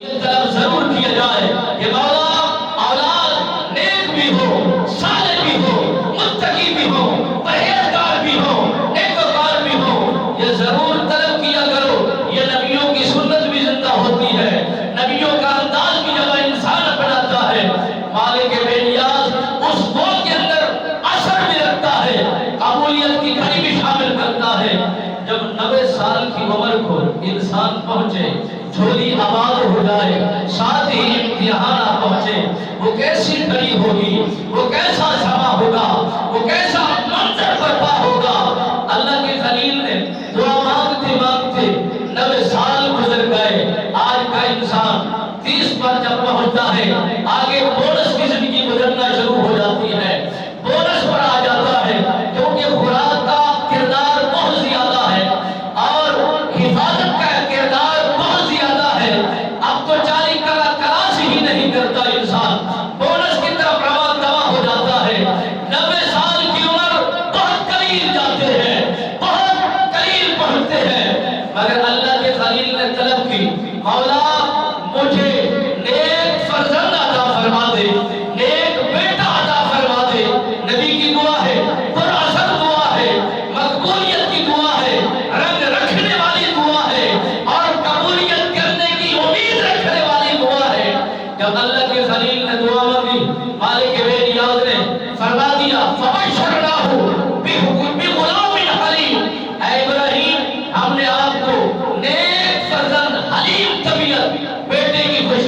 یہ طلب ضرور کیا جائے کہ مولا اولاد نیک بھی ہو، صالح بھی ہو، متقی بھی ہو، پرہیزگار بھی ہو، نیکوکار بھی ہو، یہ ضرور طلب کیا کرو۔ یہ نبیوں کی سنت بھی زندہ ہوتی ہے، نبیوں کا انداز بھی جب انسان اپناتا ہے مالک بے نیاز اس دعا کے اندر اثر بھی رکھتا ہے، قبولیت کی گھڑی بھی شامل کرتا ہے۔ جب 90 سال کی عمر کو انسان پہنچے، جھولی آباد ہو جائے، ساتھ ہی امتحان آ پہنچے، وہ کیسی گھڑی ہوگی، وہ کیسا سما ہوگا، وہ کیسا منظر برپا ہوگا۔ اللہ کے خلیل نے دعا مانگتے مانگتے 90 سال گزر گئے۔ آج کا انسان 30 پر جب پہنچتا ہے آگے بونس کی زندگی گزرنا شروع ہو جاتی ہے، بونس پر آ جاتا ہے، کیونکہ خوراک کا کردار بہت زیادہ ہے اور حفاظت کا کردار بہت زیادہ ہے۔ اب تو چالی کراسی ہی نہیں کرتا انسان، بونس کی طرف روان دوا ہو جاتا ہے۔ 90 سال کی عمر بہت قلیل جاتے ہیں، بہت قلیل پڑھتے ہیں، مگر اللہ کے خلیل نے طلب کی، مولا مجھے نیک فرزند عطا فرما دے، نیک بیٹا عطا فرما دے۔ نبی کی دعا ہے، پر اثر دعا ہے، مقبولیت کی دعا ہے، رنگ رکھنے والی دعا ہے اور قبولیت کرنے کی امید رکھنے والی دعا ہے۔ جب اللہ کے خلیل نے دعا مانگی، مالک بے نیاز نے فرما دیا فَبَشَّرْنَاهُ بِغُلَامٍ حَلِيمٍ، اے ابراہیم ہم نے آپ کو نیک فرزند حلیم طبیعت بیٹے کی خوشخبری